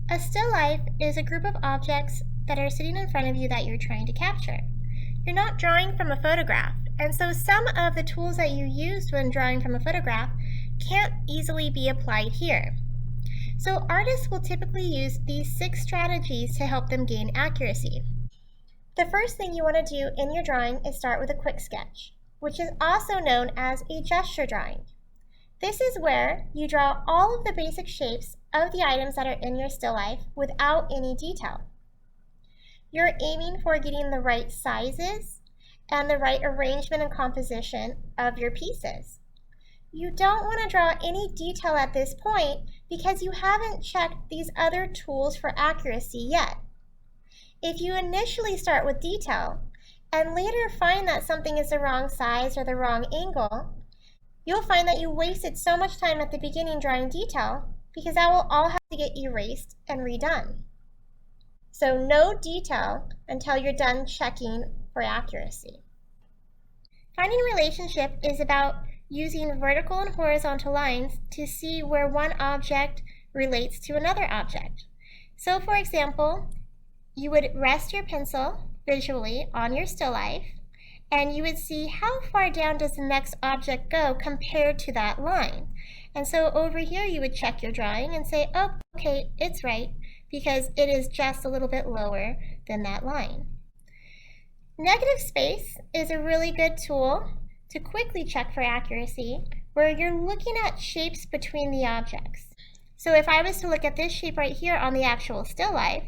A still life is a group of objects that are sitting in front of you that you're trying to capture. You're not drawing from a photograph, and so some of the tools that you used when drawing from a photograph can't easily be applied here. So artists will typically use these 6 strategies to help them gain accuracy. The first thing you want to do in your drawing is start with a quick sketch, which is also known as a gesture drawing. This is where you draw all of the basic shapes of the items that are in your still life without any detail. You're aiming for getting the right sizes and the right arrangement and composition of your pieces. You don't want to draw any detail at this point because you haven't checked these other tools for accuracy yet. If you initially start with detail and later find that something is the wrong size or the wrong angle, you'll find that you wasted so much time at the beginning drawing detail because that will all have to get erased and redone. So no detail until you're done checking for accuracy. Finding relationship is about using vertical and horizontal lines to see where one object relates to another object. So for example, you would rest your pencil visually on your still life, and you would see how far down does the next object go compared to that line. And so over here you would check your drawing and say, oh, okay, it's right, because it is just a little bit lower than that line. Negative space is a really good tool to quickly check for accuracy, where you're looking at shapes between the objects. So if I was to look at this shape right here on the actual still life,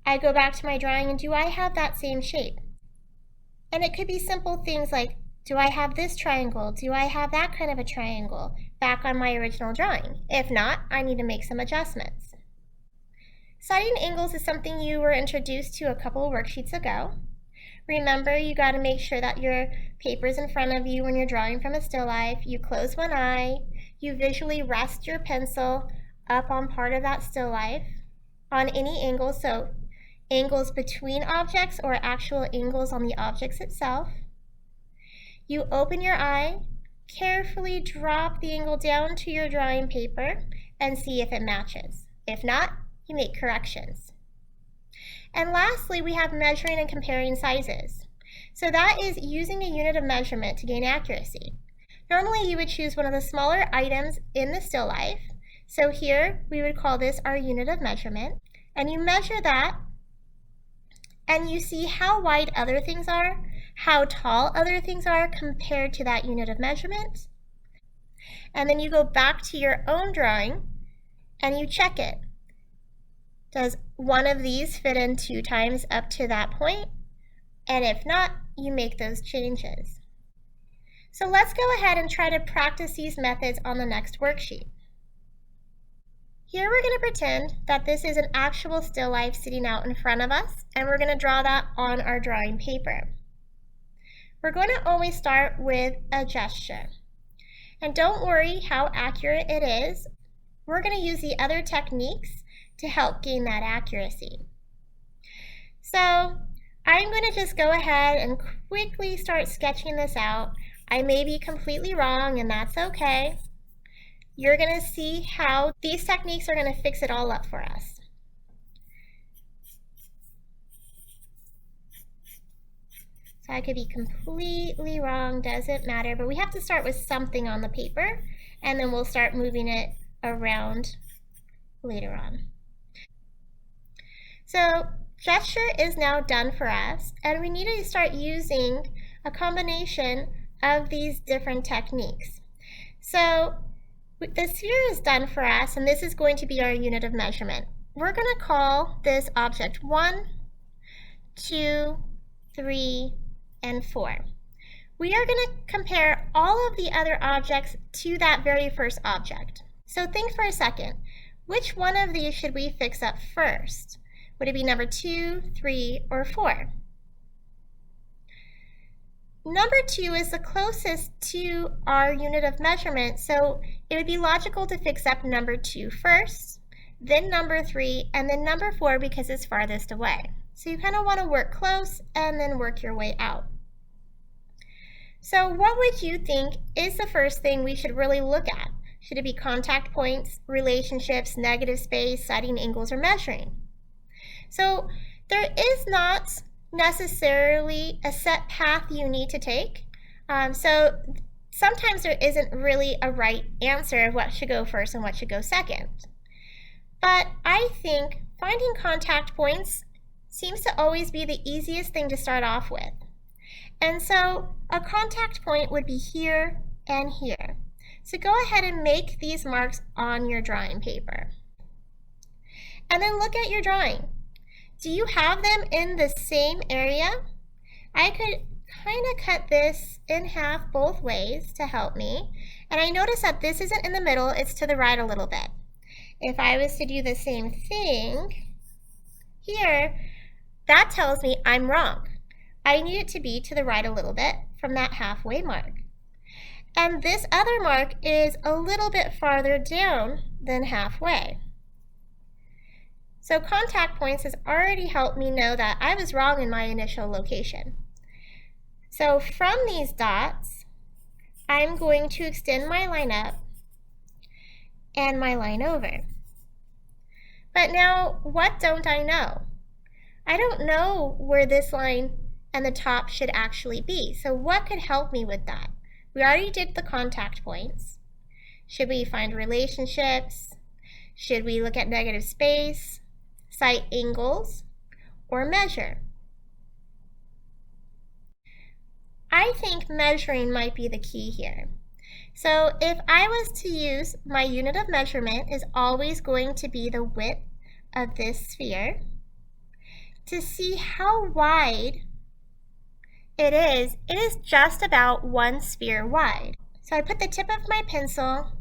I go back to my drawing and do I have that same shape? And it could be simple things like, do I have this triangle? Do I have that kind of a triangle back on my original drawing? If not, I need to make some adjustments. Sighting angles is something you were introduced to a couple of worksheets ago. Remember, you got to make sure that your paper's in front of you when you're drawing from a still life. You close one eye. You visually rest your pencil up on part of that still life on any angle, so angles between objects or actual angles on the objects itself. You open your eye, carefully drop the angle down to your drawing paper and see if it matches. If not, you make corrections. And lastly, we have measuring and comparing sizes. So that is using a unit of measurement to gain accuracy. Normally you would choose one of the smaller items in the still life. So here we would call this our unit of measurement. And you measure that and you see how wide other things are, how tall other things are compared to that unit of measurement. And then you go back to your own drawing and you check it. Does one of these fit in 2 times up to that point? And if not, you make those changes. So let's go ahead and try to practice these methods on the next worksheet. Here we're going to pretend that this is an actual still life sitting out in front of us, and we're going to draw that on our drawing paper. We're going to always start with a gesture. And don't worry how accurate it is. We're going to use the other techniques to help gain that accuracy. So I'm going to just go ahead and quickly start sketching this out. I may be completely wrong, and that's okay. You're going to see how these techniques are going to fix it all up for us. So I could be completely wrong, doesn't matter, but we have to start with something on the paper, and then we'll start moving it around later on. So gesture is now done for us, and we need to start using a combination of these different techniques. So the sphere is done for us, and this is going to be our unit of measurement. We're going to call this object 1, 2, 3, and 4. We are going to compare all of the other objects to that very first object. So think for a second, which one of these should we fix up first? Would it be number 2, 3, or 4? Number 2 is the closest to our unit of measurement, so it would be logical to fix up number 2 first, then number 3, and then number 4 because it's farthest away. So you kind of want to work close and then work your way out. So what would you think is the first thing we should really look at? Should it be contact points, relationships, negative space, sighting angles, or measuring? So there is not necessarily a set path you need to take. So sometimes there isn't really a right answer of what should go first and what should go second. But I think finding contact points seems to always be the easiest thing to start off with. And so a contact point would be here and here. So go ahead and make these marks on your drawing paper. And then look at your drawing. Do you have them in the same area? I could kind of cut this in half both ways to help me. And I notice that this isn't in the middle, it's to the right a little bit. If I was to do the same thing here, that tells me I'm wrong. I need it to be to the right a little bit from that halfway mark. And this other mark is a little bit farther down than halfway. So contact points has already helped me know that I was wrong in my initial location. So from these dots, I'm going to extend my line up and my line over. But now, what don't I know? I don't know where this line and the top should actually be. So what could help me with that? We already did the contact points. Should we find relationships? Should we look at negative space, sight angles, or measure? I think measuring might be the key here. So if I was to use my unit of measurement is always going to be the width of this sphere. To see how wide it is just about one sphere wide. So I put the tip of my pencil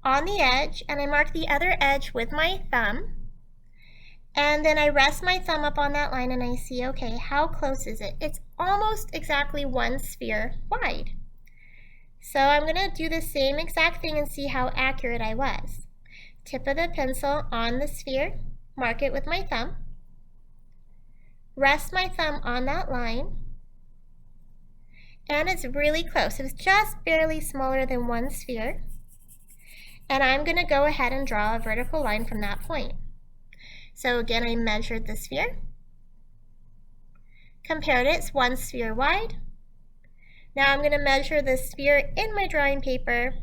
on the edge and I mark the other edge with my thumb. And then I rest my thumb up on that line and I see, okay, how close is it? It's almost exactly one sphere wide. So I'm going to do the same exact thing and see how accurate I was. Tip of the pencil on the sphere, mark it with my thumb, rest my thumb on that line, and it's really close. It's just barely smaller than one sphere. And I'm going to go ahead and draw a vertical line from that point. So again, I measured the sphere, compared it, it's one sphere wide. Now I'm going to measure the sphere in my drawing paper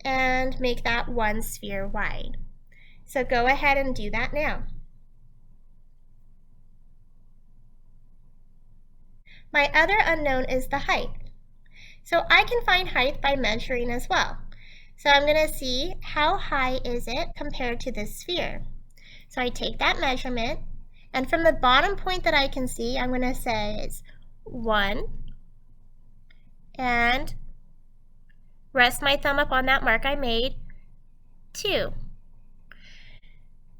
and make that one sphere wide. So go ahead and do that now. My other unknown is the height. So I can find height by measuring as well. So I'm going to see how high is it compared to this sphere. So I take that measurement, and from the bottom point that I can see, I'm going to say it's 1, and rest my thumb up on that mark I made, 2.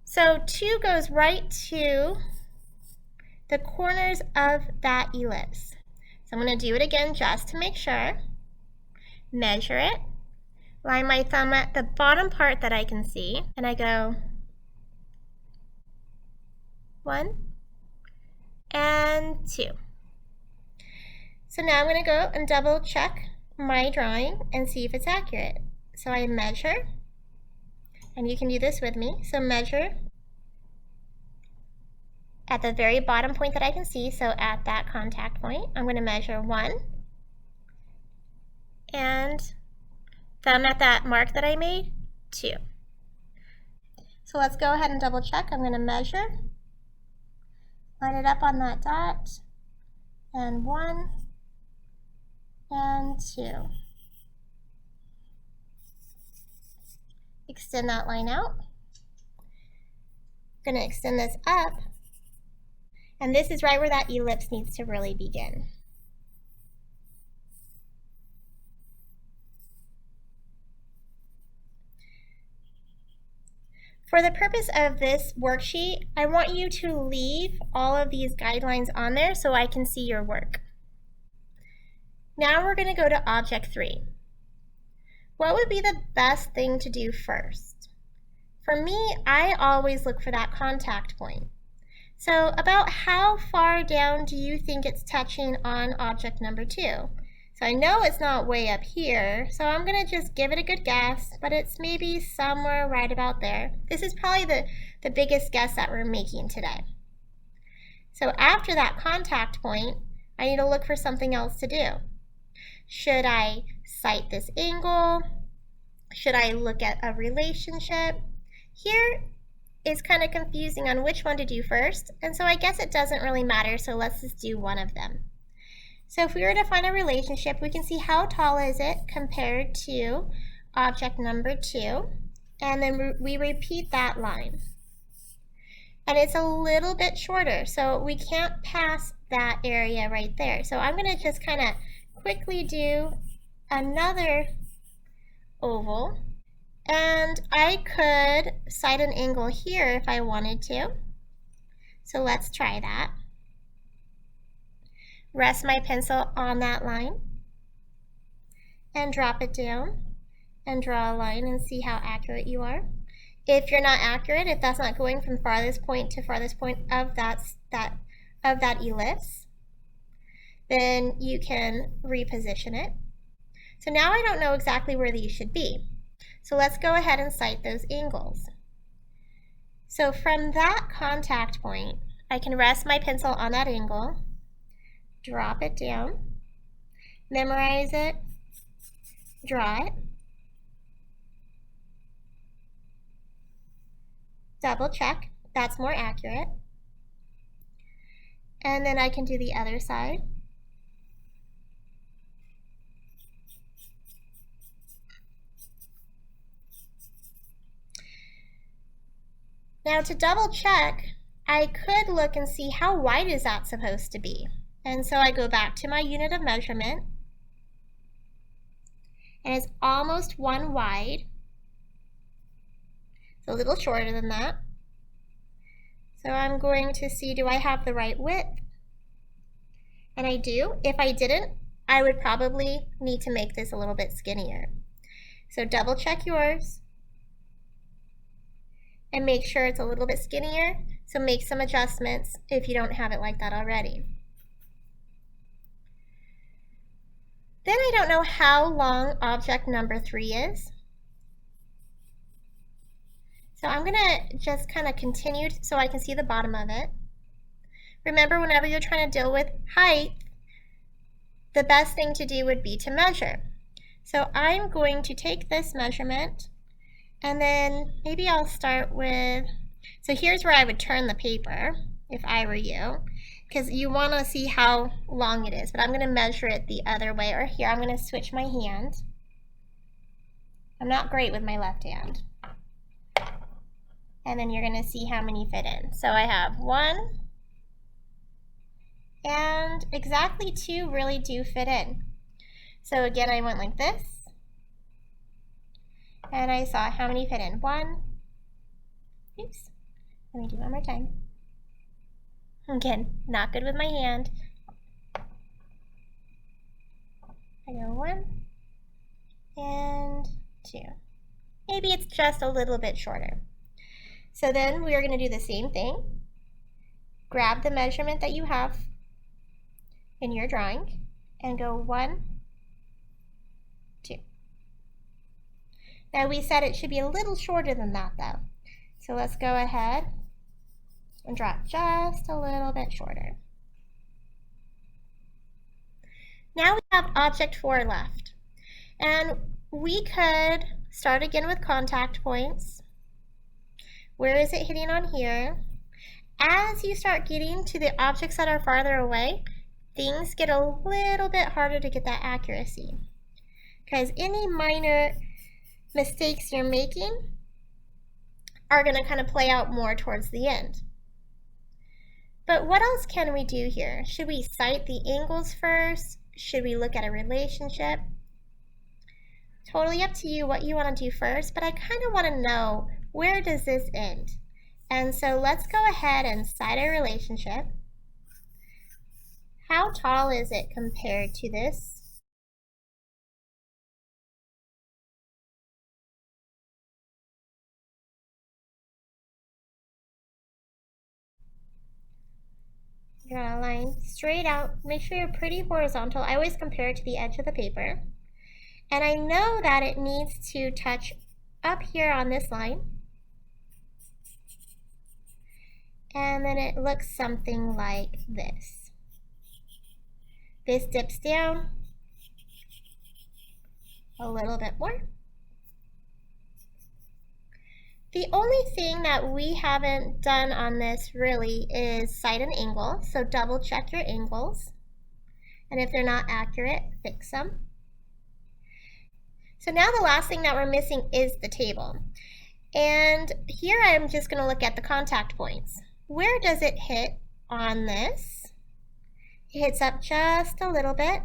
So 2 goes right to the corners of that ellipse. So I'm going to do it again just to make sure. Measure it, line my thumb at the bottom part that I can see, and I go 1 and 2. So now I'm going to go and double check my drawing and see if it's accurate. So I measure, and you can do this with me. So measure at the very bottom point that I can see, so at that contact point, I'm going to measure 1, and thumb at that mark that I made, 2. So let's go ahead and double check. I'm going to measure, line it up on that dot, and 1 and 2. Extend that line out. I'm going to extend this up, and this is right where that ellipse needs to really begin. For the purpose of this worksheet, I want you to leave all of these guidelines on there so I can see your work. Now we're going to go to Object 3. What would be the best thing to do first? For me, I always look for that contact point. So about how far down do you think it's touching on object number 2? So I know it's not way up here, so I'm gonna just give it a good guess, but it's maybe somewhere right about there. This is probably the biggest guess that we're making today. So after that contact point, I need to look for something else to do. Should I cite this angle? Should I look at a relationship? Here is kind of confusing on which one to do first, and so I guess it doesn't really matter, so let's just do one of them. So if we were to find a relationship, we can see how tall is it compared to object number 2, and then we repeat that line. And it's a little bit shorter, so we can't pass that area right there. So I'm going to just kind of quickly do another oval, and I could cite an angle here if I wanted to. So let's try that. Rest my pencil on that line and drop it down and draw a line and see how accurate you are. If you're not accurate, if that's not going from farthest point to farthest point of that ellipse, then you can reposition it. So now I don't know exactly where these should be. So let's go ahead and cite those angles. So from that contact point, I can rest my pencil on that angle, drop it down, memorize it, draw it, double check, that's more accurate. And then I can do the other side. Now to double check, I could look and see how wide is that supposed to be. And so I go back to my unit of measurement, and it's almost 1 wide. It's a little shorter than that. So I'm going to see, do I have the right width? And I do. If I didn't, I would probably need to make this a little bit skinnier. So double check yours and make sure it's a little bit skinnier. So make some adjustments if you don't have it like that already. Then I don't know how long object number 3 is. So I'm going to just kind of continue so I can see the bottom of it. Remember, whenever you're trying to deal with height, the best thing to do would be to measure. So I'm going to take this measurement, and then maybe I'll start with, so here's where I would turn the paper if I were you, because you want to see how long it is, but I'm going to measure it the other way, or here, I'm going to switch my hand. I'm not great with my left hand. And then you're going to see how many fit in. So I have 1, and exactly 2 really do fit in. So again, I went like this, and I saw how many fit in. 1, oops, let me do it one more time. Again, not good with my hand. I go 1 and 2. Maybe it's just a little bit shorter. So then we are going to do the same thing. Grab the measurement that you have in your drawing and go 1, 2. Now we said it should be a little shorter than that though. So let's go ahead and draw it just a little bit shorter. Now we have object 4 left. And we could start again with contact points. Where is it hitting on here? As you start getting to the objects that are farther away, things get a little bit harder to get that accuracy. Because any minor mistakes you're making are going to kind of play out more towards the end. But what else can we do here? Should we cite the angles first? Should we look at a relationship? Totally up to you what you want to do first, but I kind of want to know, where does this end? And so let's go ahead and cite a relationship. How tall is it compared to this? draw a line straight out. Make sure you're pretty horizontal. I always compare it to the edge of the paper. And I know that it needs to touch up here on this line. And then it looks something like this. This dips down a little bit more. The only thing that we haven't done on this really is sight and angle, so double check your angles. And if they're not accurate, fix them. So now the last thing that we're missing is the table. And here I'm just going to look at the contact points. Where does it hit on this? It hits up just a little bit.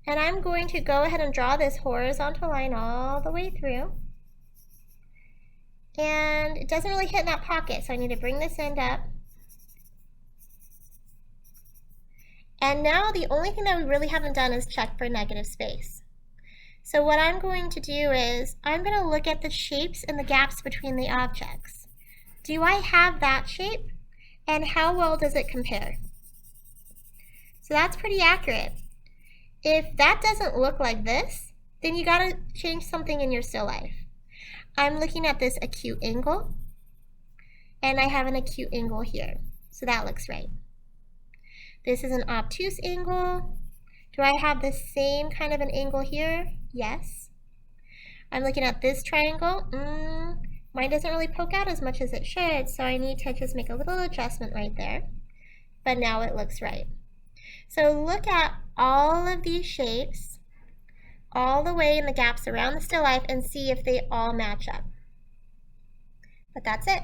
And I'm going to go ahead and draw this horizontal line all the way through. And it doesn't really hit in that pocket, so I need to bring this end up. And now the only thing that we really haven't done is check for negative space. So what I'm going to do is I'm going to look at the shapes and the gaps between the objects. Do I have that shape? And how well does it compare? So that's pretty accurate. If that doesn't look like this, then you got to change something in your still life. I'm looking at this acute angle, and I have an acute angle here, so that looks right. This is an obtuse angle. Do I have the same kind of an angle here? Yes. I'm looking at this triangle. Mine doesn't really poke out as much as it should, so I need to just make a little adjustment right there. But now it looks right. So look at all of these shapes, all the way in the gaps around the still life, and see if they all match up. But that's it.